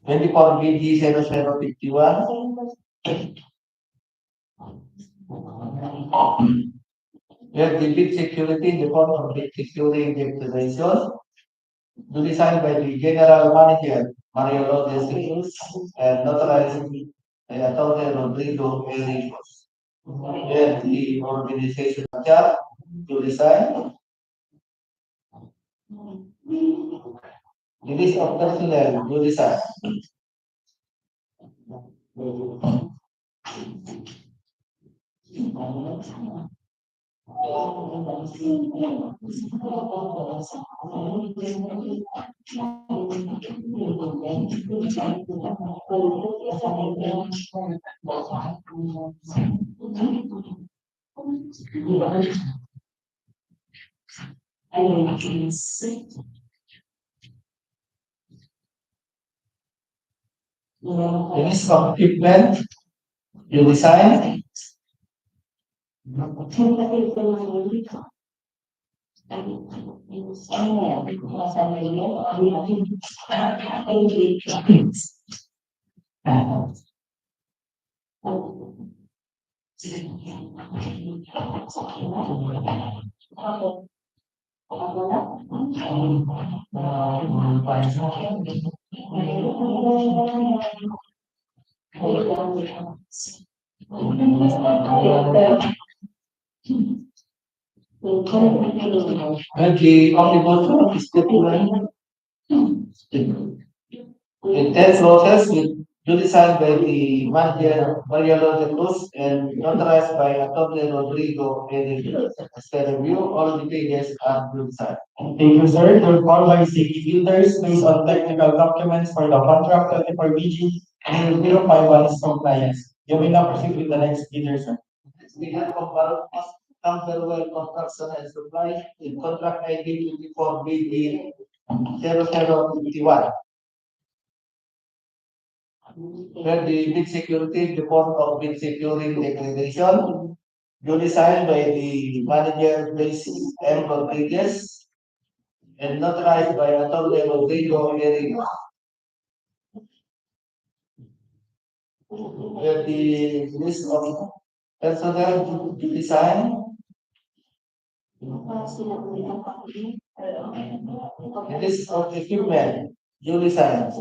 24BG0051. We have the bid security in the form of bid securing declaration, designed by the General Manager, Mario Lopez and notarized by Attorney Rodrigo Enriquez. We have the organization chart to design. The list of personnel to design. The list of equipment you design. And the omnibus is the intense process with designed by the manager Maria López Cruz and notarized by Attorney Rodrigo Enriquez. As per review, all the pages are designed. Thank you, sir. To report by city builders based on technical documents for the contract 24BG 0051 is compliance. You may now proceed with the next bidder, sir. We have Camberwell Construction and Supply in contract ID 24BG 0051. Where the bid security, the form of bid securing declaration, duly signed by the manager, Luis M. Rodriguez, and notarized by Attorney Rodrigo Enriquez. Where the list of personnel duly signed. The list of equipment duly signed.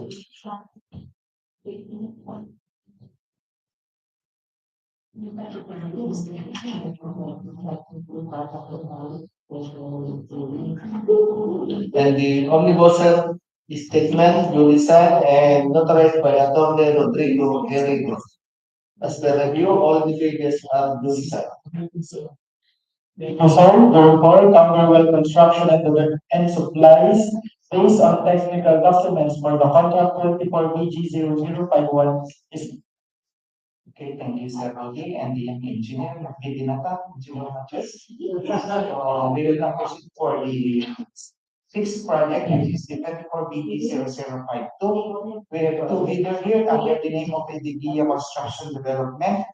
And the omnibus statement duly signed and notarized by Attorney Rodrigo Enriquez. As per review, all the pages are duly signed. Thank you, sir. The report, Camberwell Construction and Supplies based on technical documents for the contract 24BG 0051 is. Okay, thank you, Sir Rogi, and the engineer, Engineer Matthews. We will now proceed for the sixth project, which is the 24BG 0052. We have two bidders here under the name of the DIA Construction Development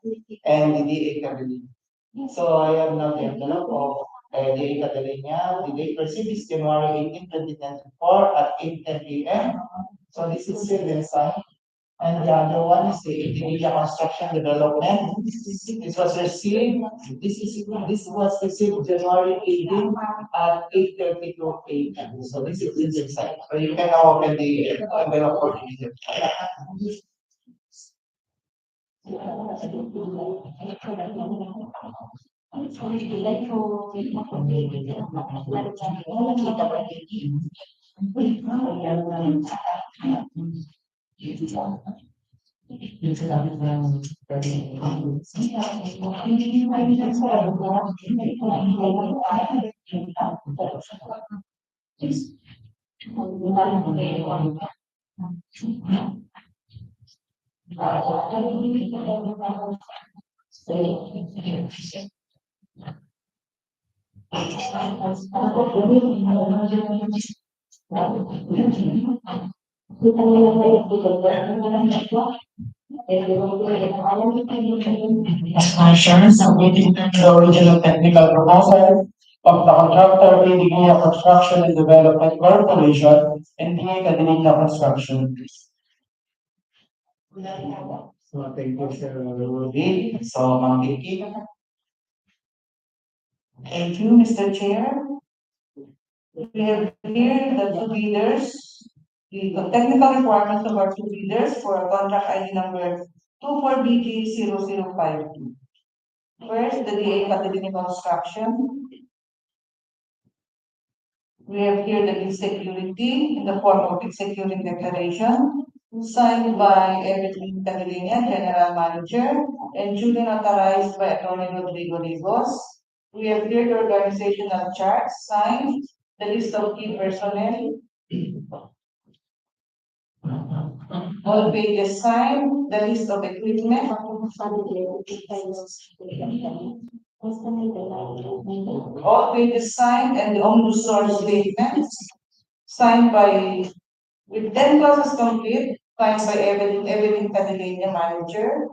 and the DA Cabilin. So I have now the envelope of DA Catalina. The date received is January 18, 2024 at 8:10 a.m. So this is still inside. And the other one is the Indonesia Construction Development. This was received, this was received January 18 at 8:32 a.m. So this is inside. So you can now open the envelope for the As mentioned, submitting the original technical proposal of the contractor ADA Construction and Development Corporation and DA Cadelina Construction. So thank you, Sir Rudy. So, Ma'am Vicky. Thank you, Mr. Chair. We have here the two bidders, the technical requirements of our two bidders for a contract ID number 24BG0052. First, the DA Cadelina Construction. We have here the bid security in the form of bid security declaration signed by Evelyn Cadelina, General Manager, and duly notarized by Attorney Rodrigo Rigos. We have here the organizational chart signed, the list of key personnel, all pages signed, the list of equipment, all pages signed, and the omnibus source statement signed by, with 10 clauses complete, signed by Evelyn Cadelina, Manager,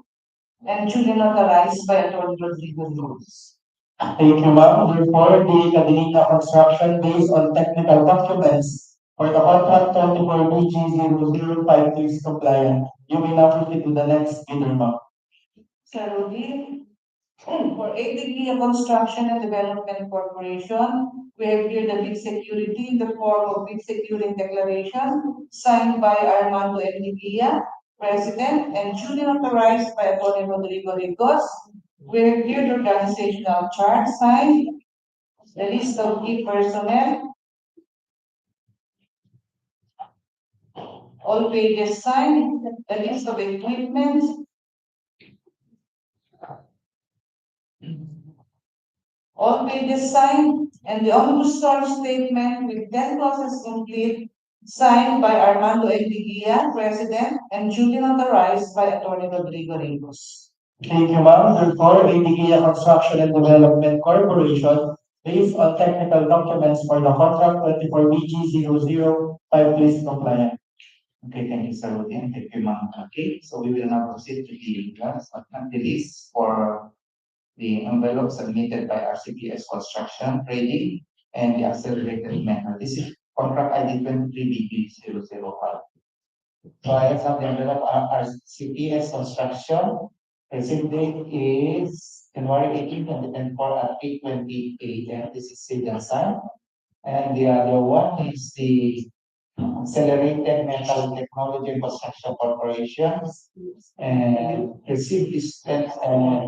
and duly notarized by Attorney Rodrigo Rigos. Thank you, ma'am. Therefore, the Cadelina Construction based on technical documents for the contract 24BG0052 is compliant. You may now proceed to the next bidder, ma'am. Sir Rudy, for 8 Construction and Development Corporation, we have here the bid security in the form of bid security declaration signed by Armando Enriquia, President, and duly authorized by Attorney Rodrigo Rigos. We have here the organizational chart signed, the list of key personnel, all pages signed, the list of equipment, all pages signed, and the omnibus source statement with 10 clauses complete, signed by Armando Enriquia, President, and duly notarized by Attorney Rodrigo Rigos. Thank you, ma'am. Therefore, ADA Construction and Development Corporation based on technical documents for the contract 24BG0052 is compliant. Okay, thank you, Sir Rudy, and thank you, Ma'am. Okay, so we will now proceed to the last but not the least for the envelope submitted by RCPS Construction Trading and the accelerated method. This is contract ID 23BB005. So I have the envelope RCPS Construction. Receipt date is January 18, 2024 at 8:20 a.m. This is sealed and signed. And the other one is the Accelerated Metal Technology and Construction Corporation. And receipt is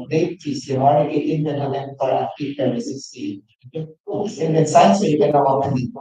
date is January 18, 2024 at 8:36 and then sign so you can open it.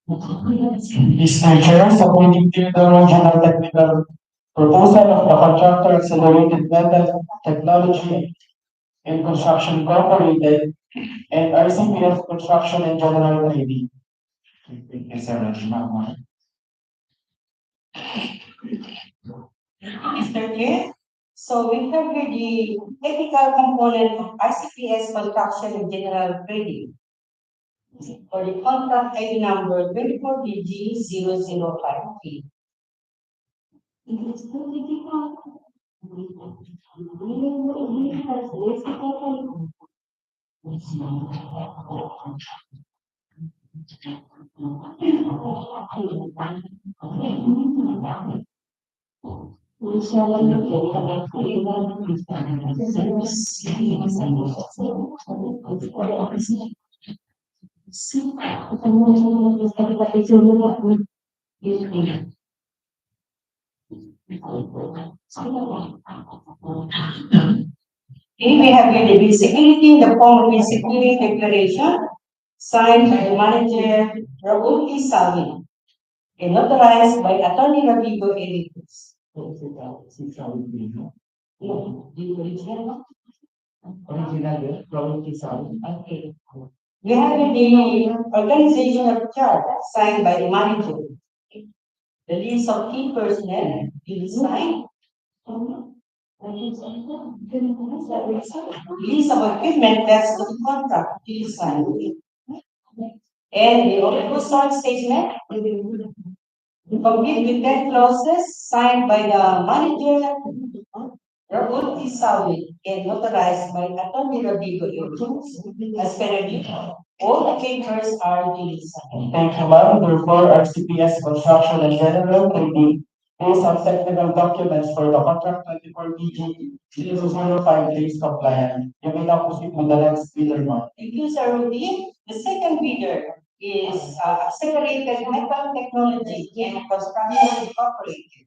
Mr. Chair, submitting to the original technical proposal of the contractor Accelerated Metal Technology and Construction Incorporated and RCPS Construction and General ID. Thank you, Sir Rudy. Ma'am. Mr. Chair, so we have here the technical component of RCPS Construction and General Trading for the contract ID number 24BG0053. Okay, we have here the visibility in the form of visibility declaration signed by the manager Raul Salvi and notarized by Attorney Rodrigo Eritos. Okay. We have the organizational chart signed by the manager. The list of key personnel is signed. List of equipment that's the contract is signed. And the omnibus statement complete with 10 clauses signed by the manager Raul Isawi and notarized by Attorney Rodrigo as per review. All the papers are duly signed. Thank you, ma'am. Therefore, RCPS Construction and General will be based on technical documents for the contract 24BG 005 days compliant. You may now proceed with the next bidder, ma'am. Thank you, Sir Rudy. The second bidder is Accelerated Metal Technology and Construction Incorporated.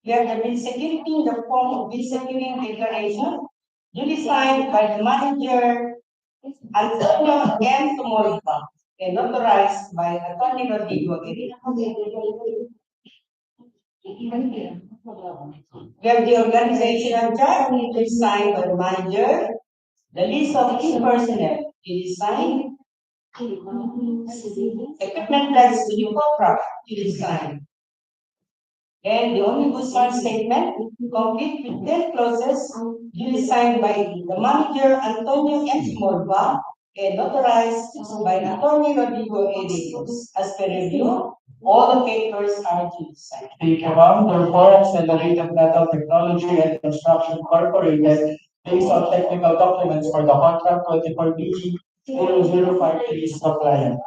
We have the bid security in the form of bid security declaration duly signed by the manager Antonio M. Tumorica and authorized by Attorney Rodrigo Guerrero. We have the organizational chart duly signed by the manager. The list of key personnel duly signed. Equipment pledge to the contract duly signed. And the omnibus statement, complete with 10 clauses, duly signed by the manager Antonio M. Morba and authorized by Attorney Rodrigo A. Reyes. As per review, all the papers are duly signed. Thank you, ma'am. Therefore, Accelerated Metal Technology and Construction Incorporated, based on technical documents for the contract 24BG 0053 is compliant.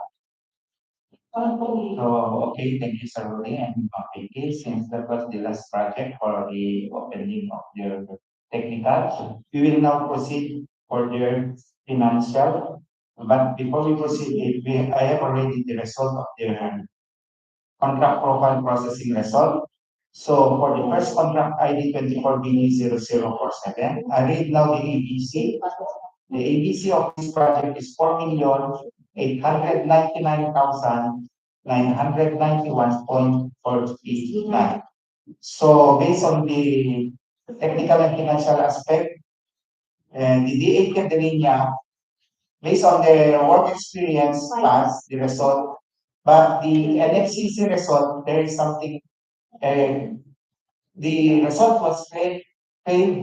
So, okay, thank you, Sir Rudy and Vicky. Since that was the last project for the opening of their technical, we will now proceed for their financial. But before we proceed, I have already the result of their contract profile processing result. So for the first contract ID 24BD0047, I read now the ABC. The ABC of this project is 4,899,991.49. So based on the technical and financial aspect, and the DA Catalonia, based on their work experience, passed the result. But the NFCC result, there is something, the result was failed,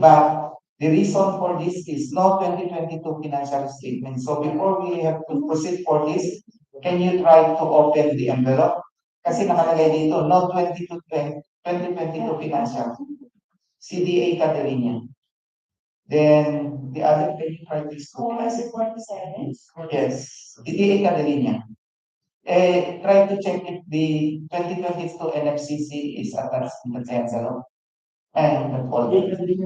but the reason for this is no 2022 financial statement. So before we have to proceed for this, can you try to open the envelope? Kasi nakalagay dito, no 2022 financial. CDA Catalonia. Then the other, can you try this? Yes, CDA Catalonia. Try to check if the 2022 NFCC is attached to the envelope. And the folder. CDA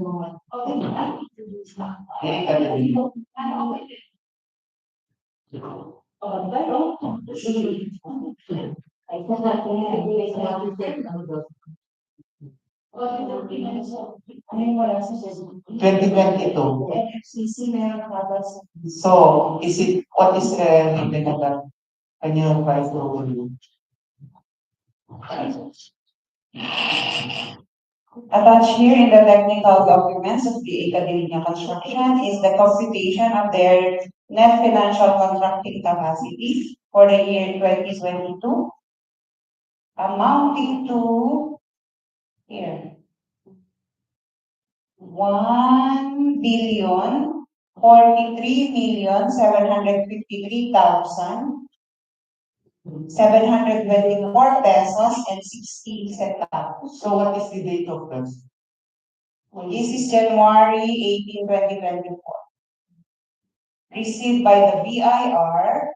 Catalonia. Twenty 22. So is it what is the meaning of that? Can you try to Attached here in the technical documents of the Academia Construction is the computation of their net financial contracting capacity for the year 2022, amounting to here 1,043,753,724 pesos and 16 centavos. So what is the date of this? This is January 18, 2024. Received by the BIR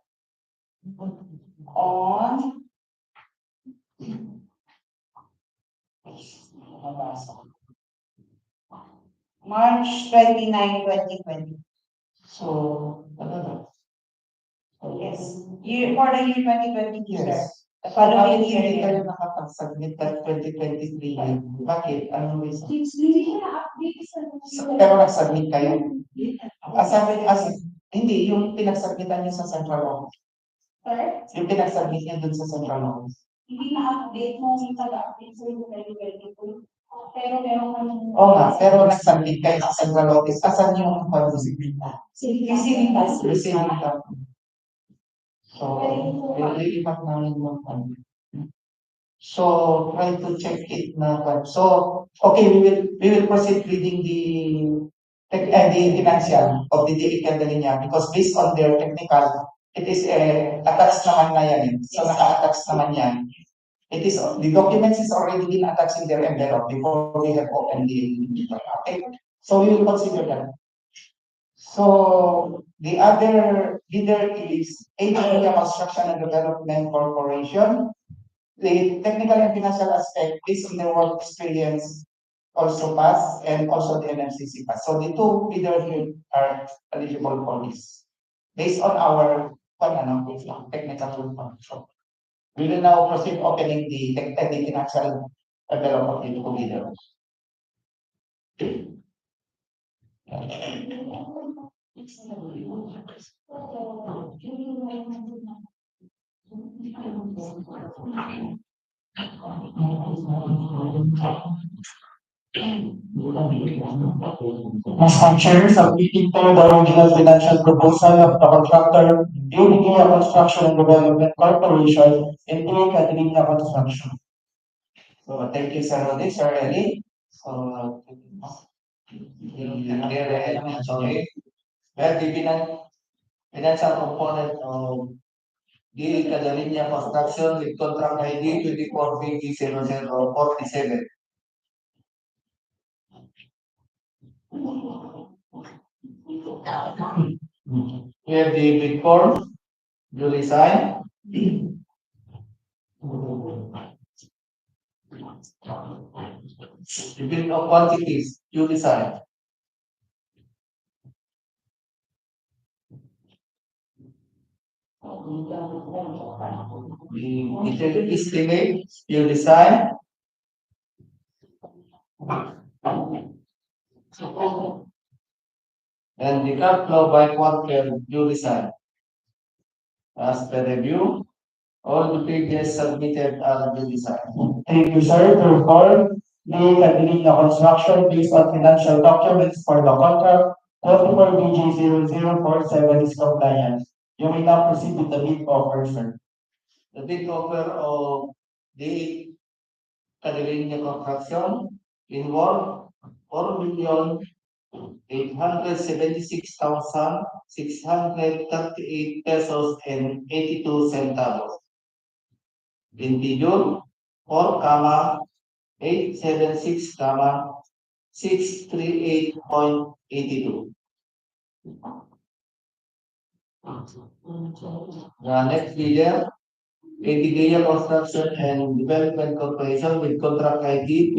on March 29, 2020. So, Yes. Year, for the year 2022, sir. yes. The following Bakit hindi year. kayo nakapag-submit ng 2023? Bakit? Anong reason? Pero nag-submit kayo? Hindi, yung pinag-submitan niyo sa central office. Sir? Yung pinag-submit niyo dun sa central office. Hindi na-update mo yung taga-update sa 2022. Pero meron ka nung... Oo nga, pero nag-submit kayo sa central office. Asan yung receiving Receiving task. Receiving document. So, iipat namin yung So, try to check it na. So, okay, we will proceed reading the financial of the DA Candelinia because based on their technical, it is attached naman na yan. So, naka-attach naman yan. It is, the documents is already been attached in their envelope before we have opened the, okay? So, we will consider that. So, the other leader is Area Construction and Development Corporation. The technical and financial aspect based on their work experience also pass and also the NMCC pass. So the two leaders here are eligible for this based on our technical function. We will now proceed opening the financial envelope of the two leaders. Mr. Chair, submitting to the original financial proposal of the contractor, Unigia Construction and Development Corporation, and Unigia Construction. So thank you, Sir Roddy, Sir Eli. So, well, the financial component of the Cadalinia Construction with contract ID 24BG0047. We have the bid form, duly signed. The bill of quantities, duly signed. The estimate, duly signed. And the cash flow by quarter, duly signed. As per review, all the pages submitted are duly signed. Thank you, sir. To report, the Cadilina Construction based on financial documents for the contract 24BG0047 is compliant. You may now proceed with the bid offer, sir. The bid offer of the Cadilinia Construction involved 4,876,638 pesos and 82 centavos. Integer 4,876, 638.82. The next bidder, Idea Construction and Development Corporation with contract ID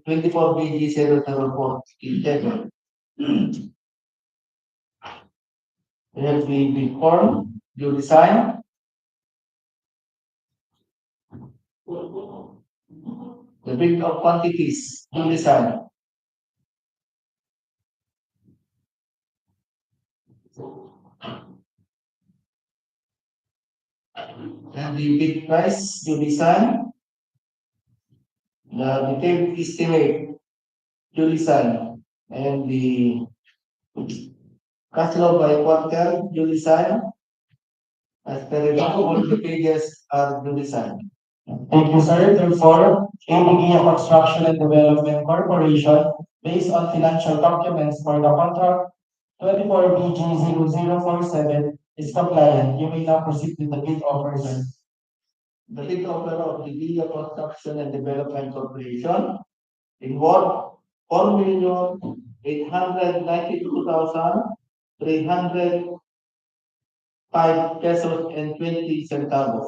24BG0047. We have the bid form, duly signed. The bid of quantities, duly signed. And the bid price, duly signed. The detailed estimate, duly signed. And the cash flow by quarter, duly signed. As per review, all the pages are duly signed. Thank you, sir. Therefore, Idea Construction and Development Corporation based on financial documents for the contract 24BG0047 is compliant. You may now proceed with the bid offer, sir. The bid offer of the Idea Construction and Development Corporation involved 4,892,305 pesos and 20 centavos.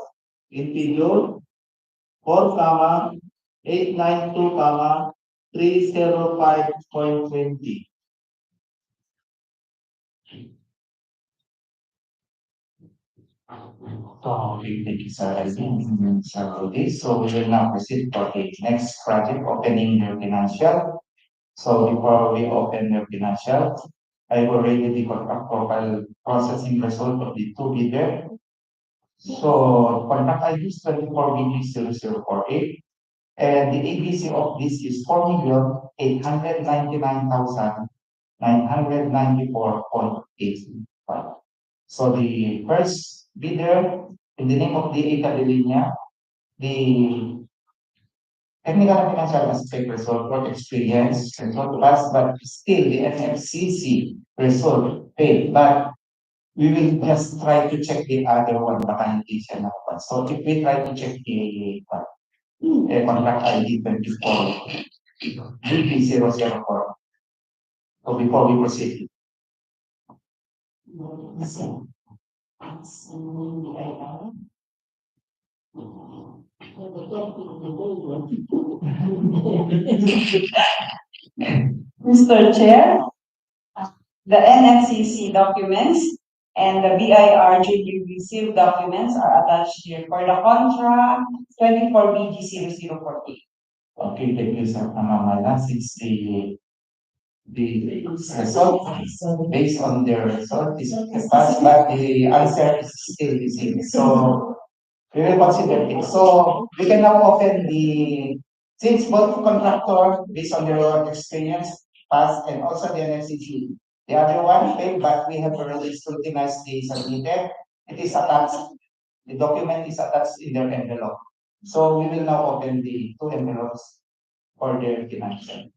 Integer 4,892,305.20. Okay, thank you, sir. I think several days. So we will now proceed for the next project, opening their financial. So before we open their financial, I will read the contract profile processing result of the two bidder. So contract ID is 24BG0048, and the ABC of this is 4,899,994.85. So the first bidder, in the name of the Academia, the technical and financial aspect result work experience result passed, but still the FFCC result failed. But we will just try to check the other one, baka hindi siya nakapan. So if we try to check the contract ID 24 BP004. So before we proceed. Mr. Chair, the NFCC documents and the BIRG received documents are attached here for the contract 24BG0048. Okay, thank you, sir. Mamala, since the result based on the result is passed, but the answer is still the same. So we will consider it. So we can now open the since both contractor based on their experience passed and also the NFCG. The other one failed, but we have already scrutinized the submitted. It is attached. The document is attached in their envelope. So we will now open the two envelopes for their financial.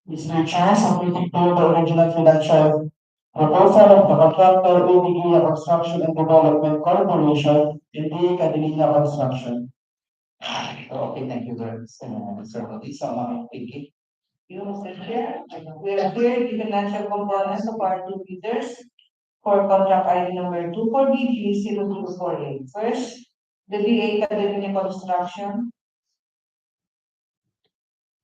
Mr. Chair, submitting to the original financial proposal of the contractor ABG Construction and Development Corporation in the Cadena Construction. Okay, thank you very much, Mr. Bautista. Thank you. You, Mr. Chair, we have here the financial components of our two bidders for contract ID number 24BG0048. First, the VA Academy Construction.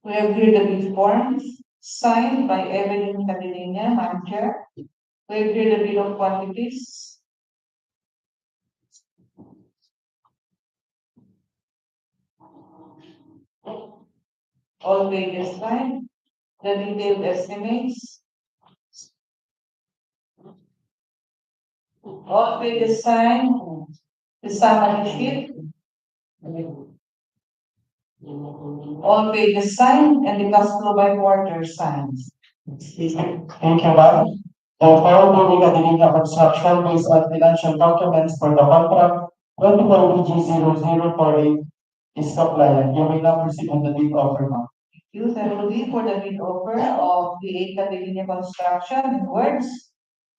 We have here the bid forms signed by Evelyn Cadena, Madam Chair. We have here the bill of quantities. All pages signed. The detailed estimates. All pages signed. The summary sheet. All pages signed and the cash flow by quarter signed. Thank you, ma'am. The following Cadena Construction based on financial documents for the contract 24BG0048 is compliant. You may now proceed on the bid offer, ma'am. Use Rudy for the bid offer of the Academia Construction in words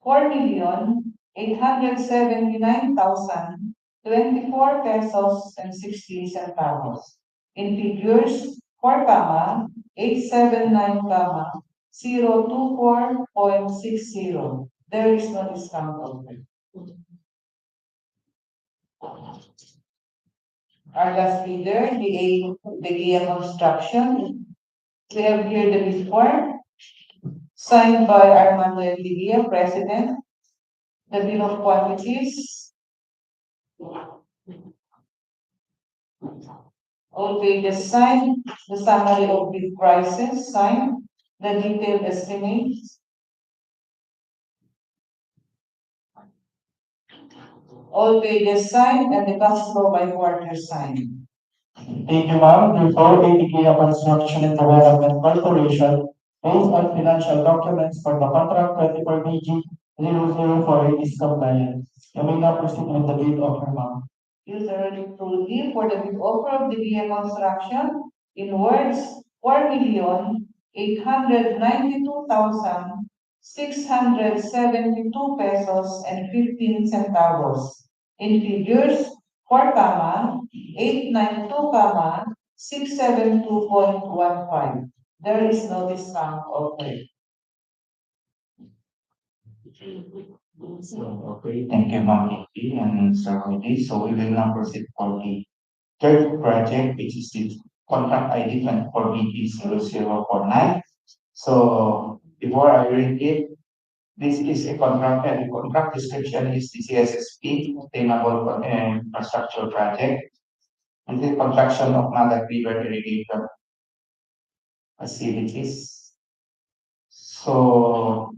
4,879,024 pesos and 60 centavos. In figures 4,879,024.60. There is no discount offer. Our last bidder, the GIA Construction. We have here the bid form, signed by Armando Enriquez, President. The bill of quantities. All pages signed. The summary of bid prices signed. The detailed estimates. All pages signed and the cash flow by quarter signed. Thank you, ma'am. Before ABG Construction and Development Corporation, based on financial documents for the contract 24BG0048 is compliant. You may now proceed with the bid offer, ma'am. User Rudy for the bid offer of the GIA Construction in words 4,892,672 pesos and 15 centavos. In figures 4,892,672.15. There is no discount offered. So, okay, thank you, Ma'am Vicky and Sir Rudy. So we will now proceed for the third project, which is the contract ID 24BG0049. So before I read it, this is a contract, and the contract description is the CSSP, Sustainable Infrastructure Project. And the construction of Magat River irrigation facilities. So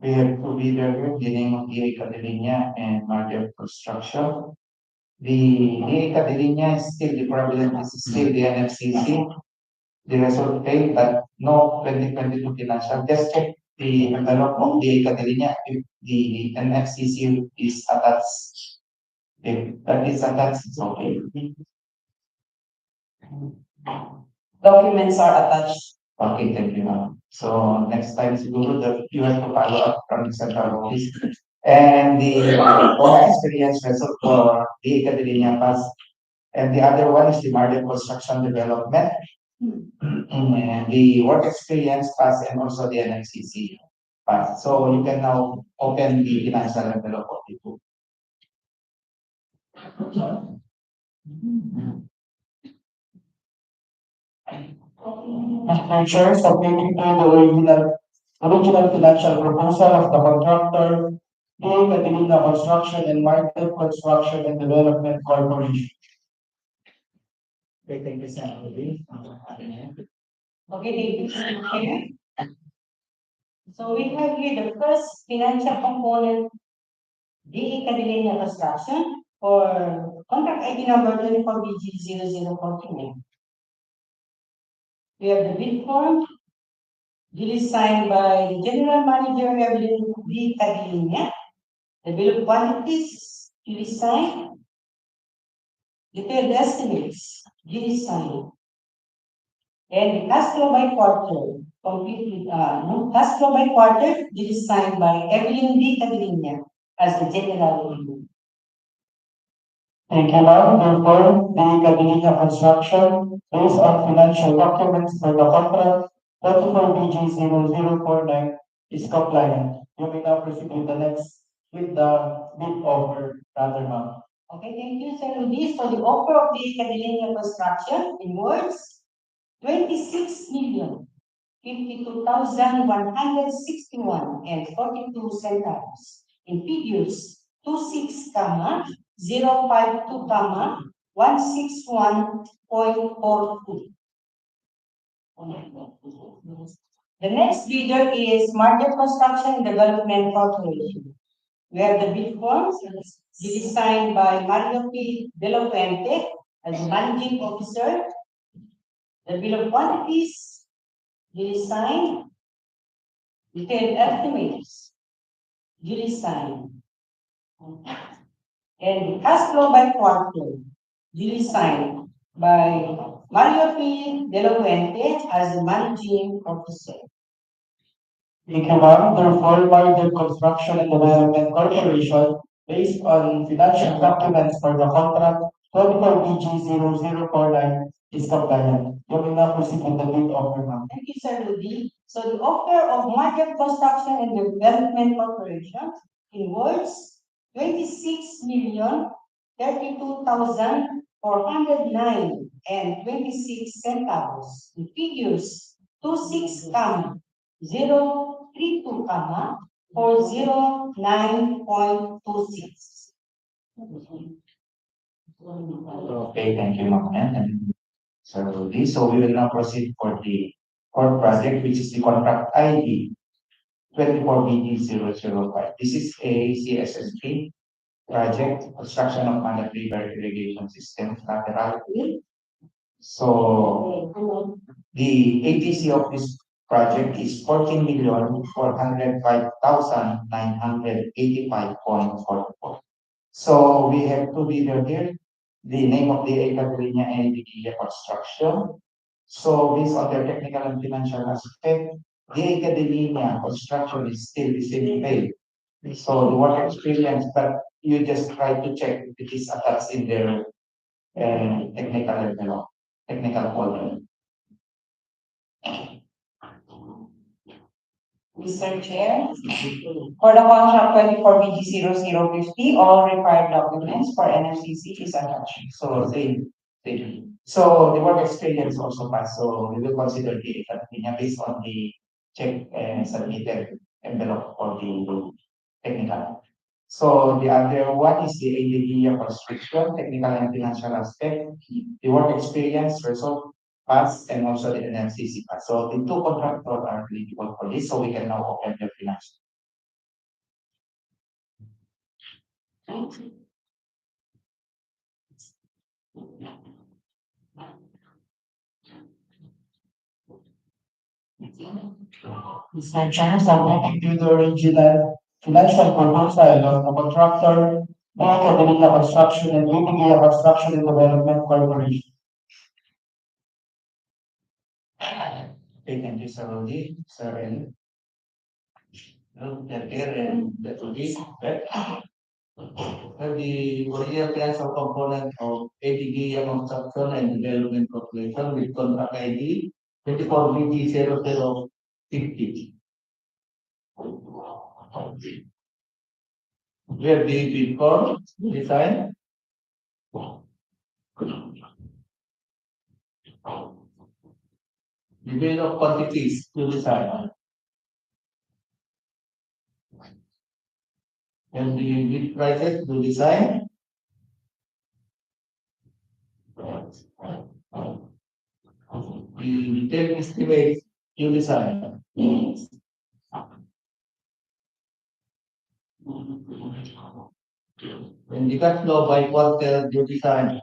we have two bidder here, the name of DA Catalonia and Market Construction. The DA Catalonia is still the problem, is still the NFCC. The result failed, but no 2022 financial. Just check the envelope of DA Catalonia if the NFCC is attached. If that is attached, it's okay. Documents are attached. Okay, thank you, ma'am. So next time, siguro you have to follow up from the central office. And the Oha experience result for the Academia Pass. And the other one is the Market Construction Development. And the work experience pass and also the NFCC pass. So you can now open the financial envelope of the two. Mr. Chair, submitting to the original financial proposal of the contractor, DA Catalina Construction and Market Construction and Development Corporation. Okay, thank you, Senator. Okay, thank you, Mr. Chair. So we have here the first financial component, DA Catalina Construction, for contract ID number 24BG0049. We have the bid form, duly signed by the General Manager Evelyn D. Catalina. The bill of quantities, duly signed. Detailed estimates, duly signed. And the cash flow by quarter, completely, cash flow by quarter, duly signed by Evelyn D. Catalina as the General Manager. Thank you, ma'am. Therefore, the Catalina Construction, based on financial documents for the contract 24BG0049 is compliant. You may now proceed with the next, with the bid offer, rather, ma'am. Okay, thank you, Sir Luis, for the offer of the Catalina Construction in words, 26,052,161 and 42 centavos. In figures, 26, 052, 161.42. The next bidder is Market Construction and Development Corporation. We have the bid forms, duly signed by Mario P. De La Fuente as the Managing Officer. The bill of quantities, duly signed. Detailed estimates, duly signed. And the cash flow by quarter, duly signed by Mario P. De La Fuente as the Managing Officer. Thank you, ma'am. Therefore, Market Construction and Development Corporation, based on financial documents for the contract 24BG0049 is compliant. You may now proceed with the bid offer, ma'am. Thank you, Sir Rudy. So the offer of Market Construction and Development Corporation in words, 26,032,409 and 26 centavos. In figures, 26, 032, 409.26. Okay, thank you, ma'am. And so this, so we will now proceed for the fourth project, which is the contract ID 24BD005. This is a CSSP project, construction of Manat River irrigation system lateral. So the ATC of this project is 14,405,985.44. So we have two bidders here. The name of the Academia and the construction. So based on their technical and financial aspect, the Academia construction is still the same way. So the work experience, but you just try to check if it is attached in their technical envelope, technical folder. Mr. Chair, for the contract 24BG0050, all required documents for NFCC is attached. So same So the work experience also passed, so we will consider the academia based on the check and submitted envelope for the technical. So the other one is the ADD construction, technical and financial aspect, the work experience, result pass, and also the NMCC pass. So the two contractors are eligible for this, so we can now open the financial. Mr. Chair, submitting to the original financial proposal of the contractor, Academia Construction and Academia Construction and Development Corporation. Okay, thank you, Sir Rudy, Sir El. And that will be, right? The original financial component of ATD Construction and Development Corporation with contract ID 24BG0050. We have the bid form design. The bill of quantities to design. And the bid prices to design. The detailed estimate to design. And the cash flow by quarter to design.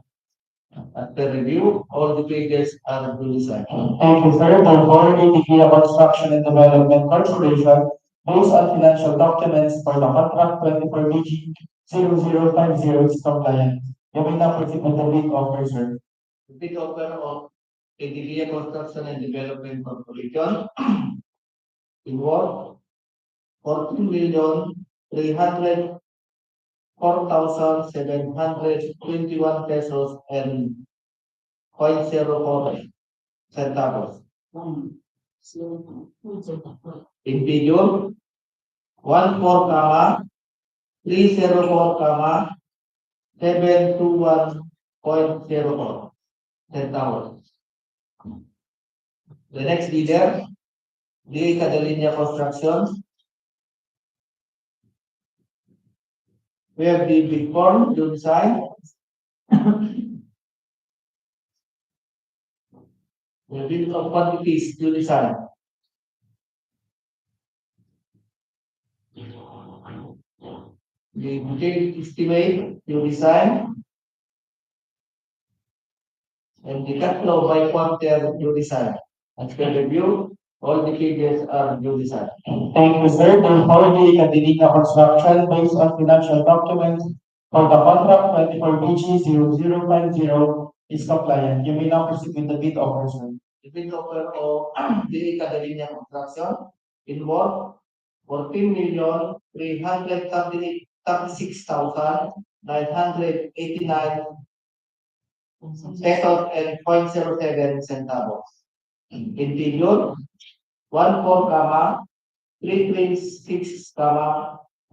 After review, all the pages are to design. Thank you, sir. Therefore, ATD Construction and Development Corporation, based on financial documents for the contract 24BG 0050 is compliant. You may now proceed with the bid offer, sir. The bid offer of ATD Construction and Development Corporation involved 14,304,721 pesos and 0.04 centavos. In figure 14, 304, 721.04 centavos. The next bidder, the Catalina Construction. We have the big form to design. The bill of quantities to design. The detailed estimate to design. And the cash flow by quarter to design. After review, all the pages are due design. Thank you, sir. Therefore, the Catalina Construction, based on financial documents for the contract 24BG 0050 is compliant. You may now proceed with the bid offer, sir. The bid offer of the Catalina Construction involved 14,336,989 pesos and 0.07 centavos. In figure 14, 336,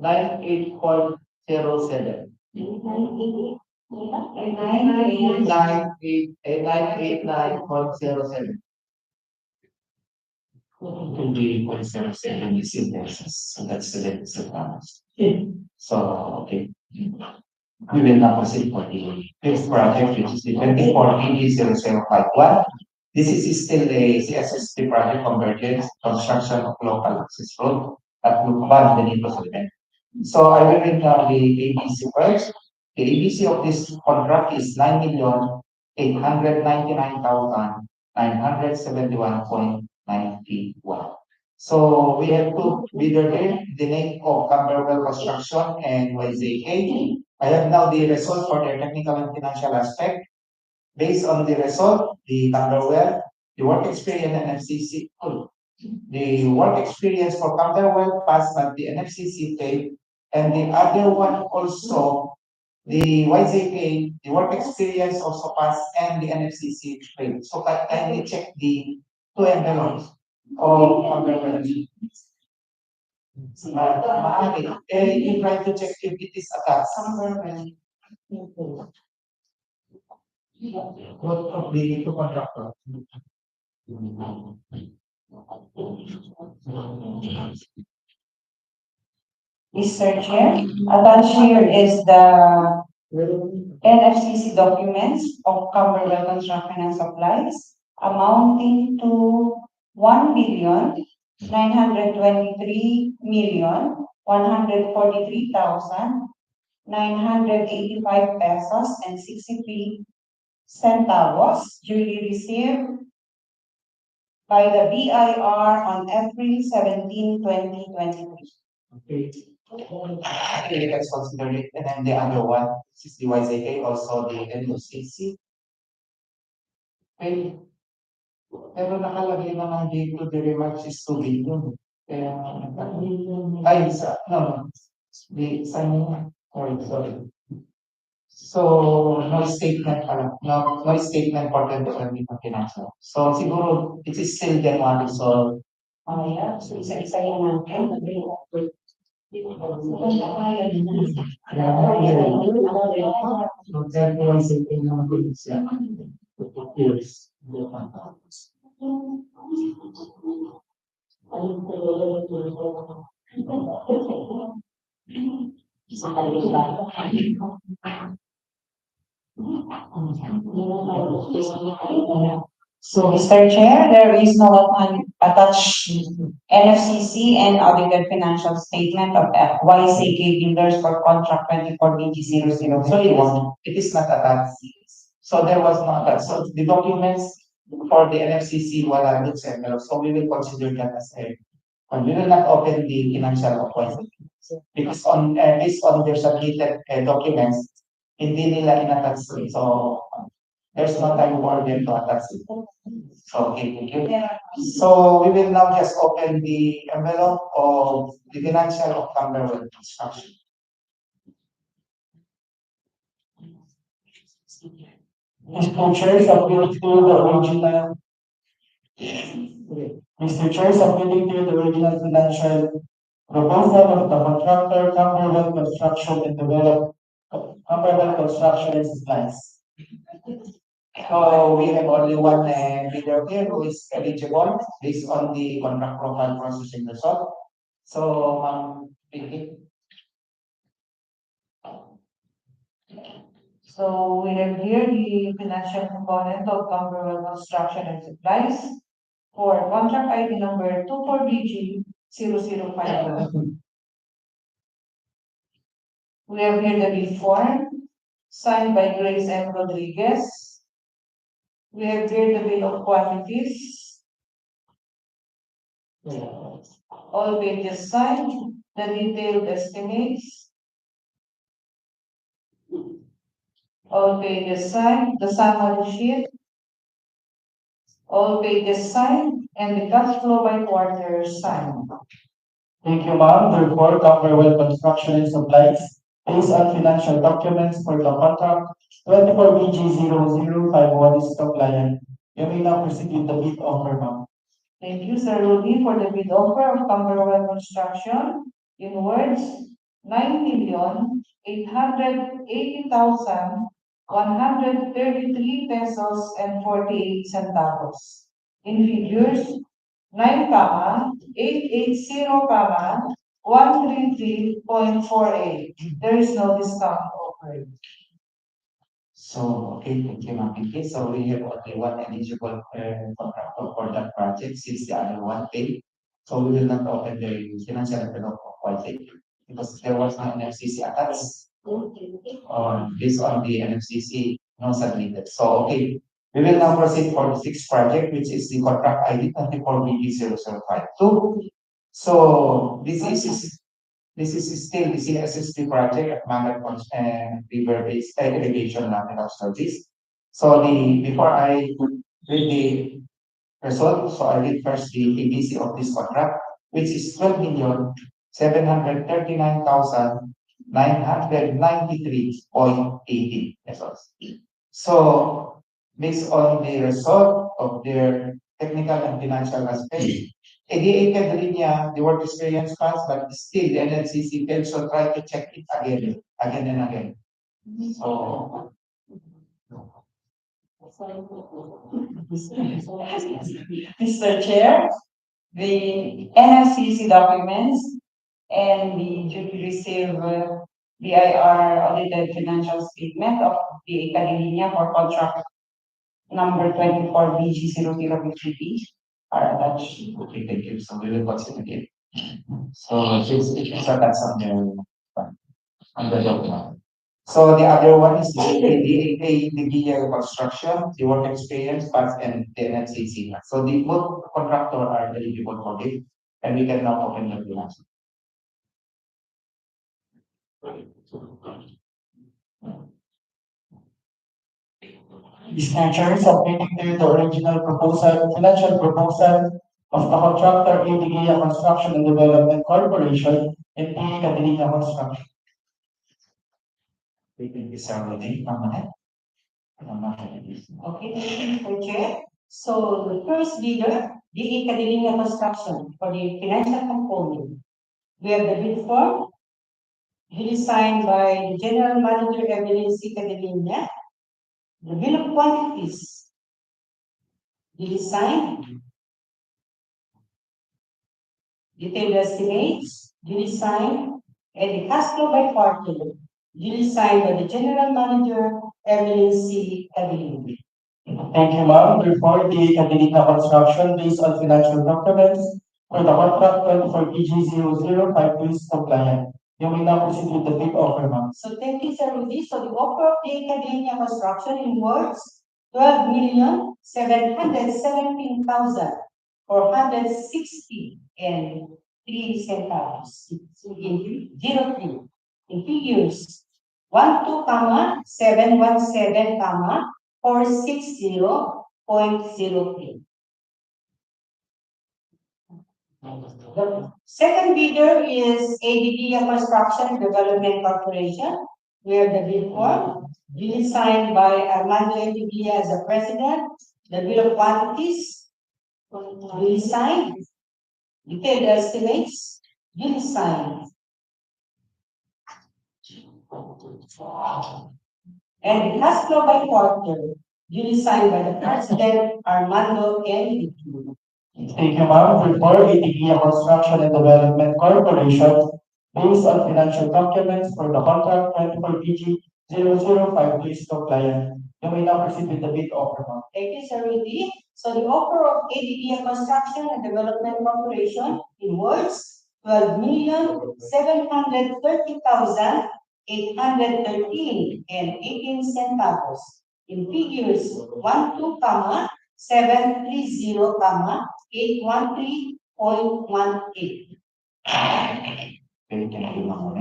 98.07. 989.07. 28.07 is in pesos, so that's the latest advance. So, okay. We will now proceed for the fifth project, which is the 24BD0051. This is still a CSSP project convergence construction of local access road at Lukban, the Negros event. So I will read now the ABC first. The ABC of this contract is 9,899,971.91. So we have two bidder here, the name of Camberwell Construction and YZK. I have now the result for their technical and financial aspect. Based on the result, the Camberwell, the work experience and FCC, the work experience for Camberwell passed, but the NFCC failed, and the other one also, the YZK, the work experience also passed, and the NFCC failed. So kindly check the two envelopes of Camberwell. You try to check if it is attached. What of the two contractor? Mr. Chair, attached here is the NFCC documents of Camberwell Construction and Supplies amounting to 1,923,143,985 pesos and 63 centavos duly received by the BIR on April 17, 2023. Okay. Okay, let's consider it. And then the other one, this is the YZK, also the NOCC. Okay. Pero nakalagay naman dito, the remarks is 2 billion. Kaya, ay, no, sorry. So, no statement pala. No statement for 2020 financial. So, siguro, it is still January, so. Oh, yeah. So, isa-isa yan natin. So, that was it in our goods, yeah. Yes. So, Mr. Chair, there is no attached NFCC and audited financial statement of YCK Builders for contract 24BG00. So it is not attached. So there was not that. So the documents for the NFCC wala dun sa envelope. So we will consider that as a, we will not open the financial of YCK. Because based on their submitted documents, hindi nila in-attach it. So there's no time for them to attach it. So, okay, thank you. So we will now just open the envelope of the financial of Camberwell Construction. Mr. Chair, submitting to the original. Mr. Chair, submitting to the original financial proposal of the contractor, Camberwell Construction and Develop, Camberwell Construction and Supplies. So we have only one bidder here who is eligible based on the contract profile processing result. So, Vicky. So, we have here the financial component of Camberwell Construction and Supplies for contract ID number 24BG0051. We have here the bid form signed by Grace M. Rodriguez. We have here the bill of quantities. All pages signed, the detailed estimates. All pages signed, the summary sheet. All pages signed, and the cash flow by quarter signed. Thank you, ma'am. Therefore, Camberwell Construction and Supplies, based on financial documents for the contract 24BG0051 is compliant. You may now proceed with the bid offer, ma'am. Thank you, Sir Rudy, for the bid offer of Camberwell Construction. In words, 9,880,133 pesos and 48 centavos. In figures, 9,880,133.48. There is no discount offered. So, okay, thank you, Ma'am Vicky. So we have only one eligible contractor for that project since the other one paid. So we will not open the financial envelope of YZK because there was no NFCC attached. Based on the NFCC, no submitted. So, okay, we will now proceed for the sixth project, which is the contract ID 24BG0052. So this is still the CSSP project at Mangat River-based irrigation natural service. So before I read the result, so I read first the ABC of this contract, which is 12,739,993.80 pesos. So based on the result of their technical and financial aspects, ideated rin niya the work experience funds, but still the NLCC failed, so try to check it again and again. So Mr. Chair, the NFCC documents and the duly received BIR audited financial statement of the Academia for contract number 24 BG0053 are attached. Okay, thank you. So we will consider it. So since it is that's on the document. So the other one is the GIA construction, the work experience, funds, and the NFCC. So the both contractor are eligible for it, and we can now open the bill. Mr. Chair, submitting to you the original proposal, financial proposal of the contractor ADGA Construction and Development Corporation and A Catalina Construction. We can be ceremony, permanent. Okay, thank you, Mr. Chair. So the first bidder, the Academia Construction for the financial component. We have the bid form, duly signed by the General Manager Evelyn C. Academia. The bill of quantities, duly signed. Detailed estimates, duly signed, and the cash flow by quarter, duly signed by the General Manager Evelyn C. Academia. Thank you, ma'am. Report the Catalina Construction based on financial documents for the contract for PG0052 is compliant. You may now proceed with the bid offer, ma'am. So thank you, Sir Rudy. So the offer of the Academia Construction in words, 12,717,460 and 3 centavos. In 03. In figures, 12,717, 460.03. The second bidder is ADDA Construction Development Corporation, where the bid form, duly signed by Armando ADDA as the president, the bill of quantities, duly signed, detailed estimates, duly signed. And the cash flow by quarter, duly signed by the president, Armando ADDA. Thank you, ma'am. Report ADGA Construction and Development Corporation based on financial documents for the contract 24 PG0052 is compliant. You may now proceed with the bid offer, ma'am. Thank you, Sir Rudy. So the offer of ADDA Construction and Development Corporation in words, 12,730,813 and 18 centavos. In figures, 12,730, 813.18. Thank you, ma'am.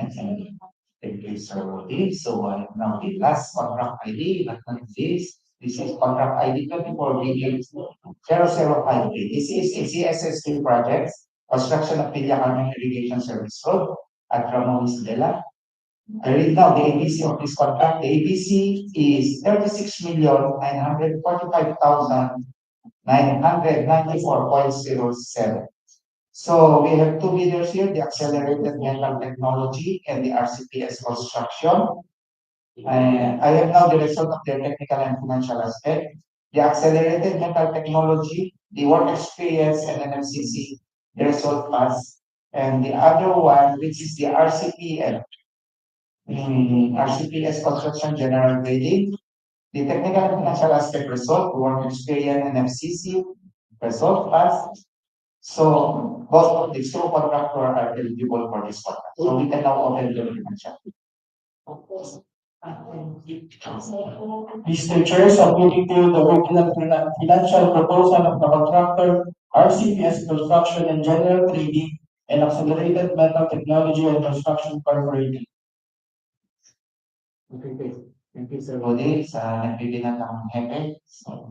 Thank you, Sir Rudy. So now the last contract ID, but not this. This is contract ID 24BA005. This is a CSSP projects, construction of Pilia Irrigation Service Road at Isabela. I read now the ABC of this contract. The ABC is 36,945,994.07. So we have two bidders here, the Accelerated Metal Technology and the RCPS Construction. I have now the result of their technical and financial aspect. The Accelerated Metal Technology, the work experience, and NFCC, the result passed. And the other one, which is the RCPS, RCPS Construction General Grading, the technical and financial aspect result, work experience, and NFCC, result passed. So both of these two contractors are eligible for this contract. So we can now open the financial. Mr. Chair, submitting to you the original financial proposal of the contractor, RCPS Construction and General Trading, and Accelerated Metal Technology and Construction Corporation. Okay. Thank you, Sir Rudy, sa nagbibilang ng hepe. So,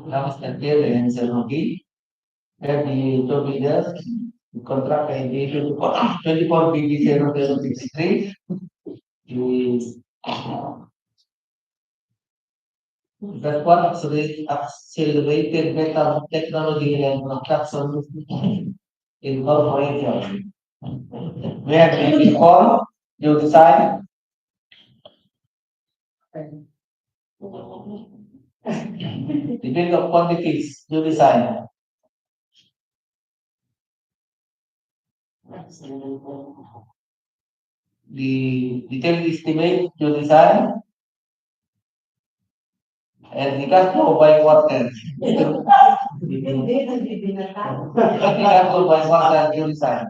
Last until and Sir Rudy, have the two bidders, the contract ID 24BB0063. That one accelerated metal technology and construction incorporation. We have the form, you design. The bill of quantities, you design. The detailed estimate, you design. And the cash flow by quarter. The cash flow by quarter, you design.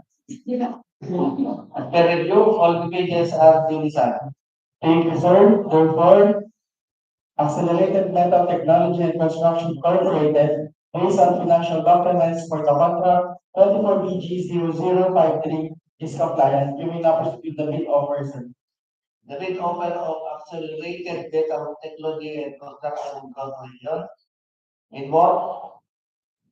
After review, all the pages are due design. Thank you, sir. Therefore, Accelerated Metal Technology and Construction Incorporated, based on financial documents for the contract 24BG0053 is compliant. You may now proceed with the bid offer, sir. The bid offer of accelerated data technology and construction incorporation involved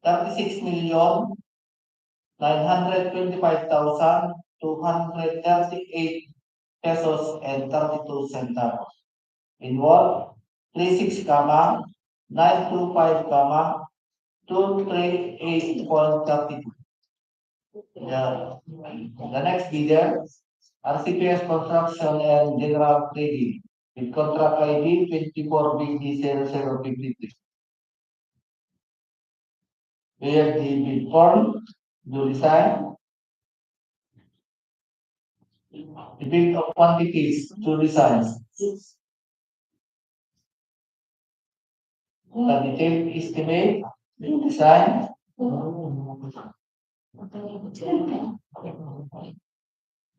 36,925,238 pesos and 32 centavos. Involved 36, 925, 238.32. The next bidder, RCPS Construction and General Trading, with contract ID 24BD0053. We have the bid form, the design, the bid of quantities, two designs. The detailed estimate, design,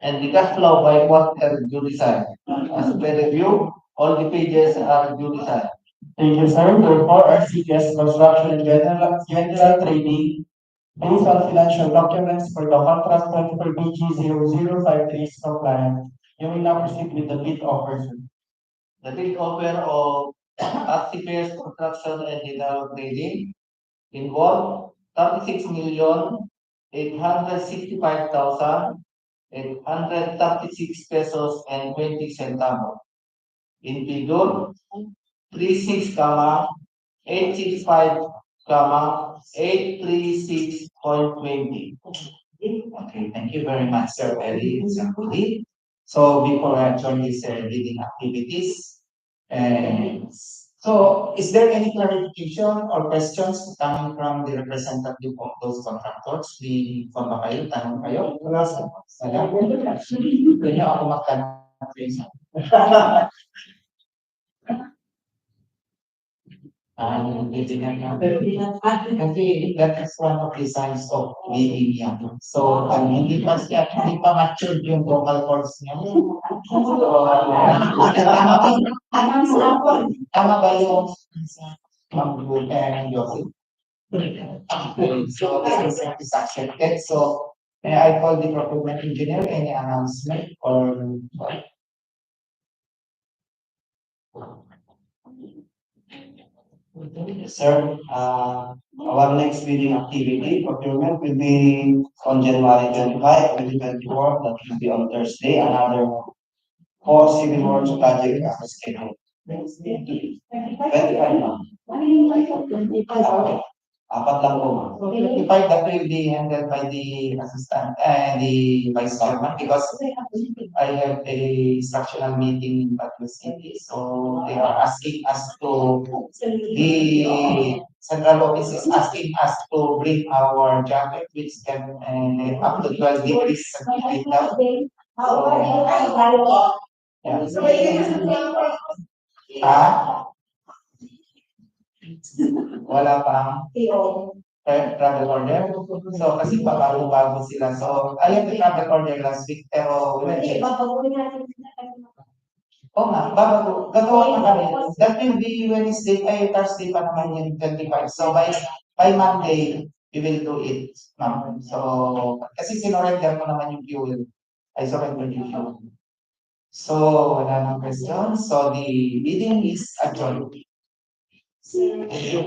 and the cash flow by quarter due design. As per review, all the pages are due design. Thank you, sir. Therefore, RCPS Construction and General Trading, based on financial documents for the contract 24BG0053 is compliant. You may now proceed with the bid offer, sir. The bid offer of RCPS Construction and General Trading involved 36,865,836 pesos and 20 centavos. In figure 36, 865, 836.20. Okay, thank you very much, Sir Ellie and Sir Rudy. So before I join this bidding activities, so is there any clarification or questions coming from the representative of those contractors? Di ba ba kayo? Tanong kayo? Wala. Ganyan ako magtanong. Kasi that is one of the signs of baby niya. So, hindi pa mature yung vocal cords niya. Tama ba yung mag-group and Joseph? So, this is accepted. So, may I call the procurement engineer, any announcement or what? Sir, our next bidding activity, procurement, will be on January 25, 2024. That will be on Thursday. Another 4 civil works project as scheduled. 25 na. Apat lang po, ma'am. 25 that will be handled by the assistant and the vice chairman because I have a instructional meeting in Baguio City. So they are asking us to, the central office is asking us to bring our jacket which can up to 12 degrees centigrade now. So, wala pa travel order. So, kasi bago sila. So, I have the travel order last week, pero we will check. Oo nga, gagawa na kami. That will be Wednesday, Thursday pa naman yung 25. So, by Monday, we will do it. Ma'am. So, kasi sinorender ko naman yung fuel. I surrender yung fuel. So, wala nang question. So, the meeting is adjourned. Thank you.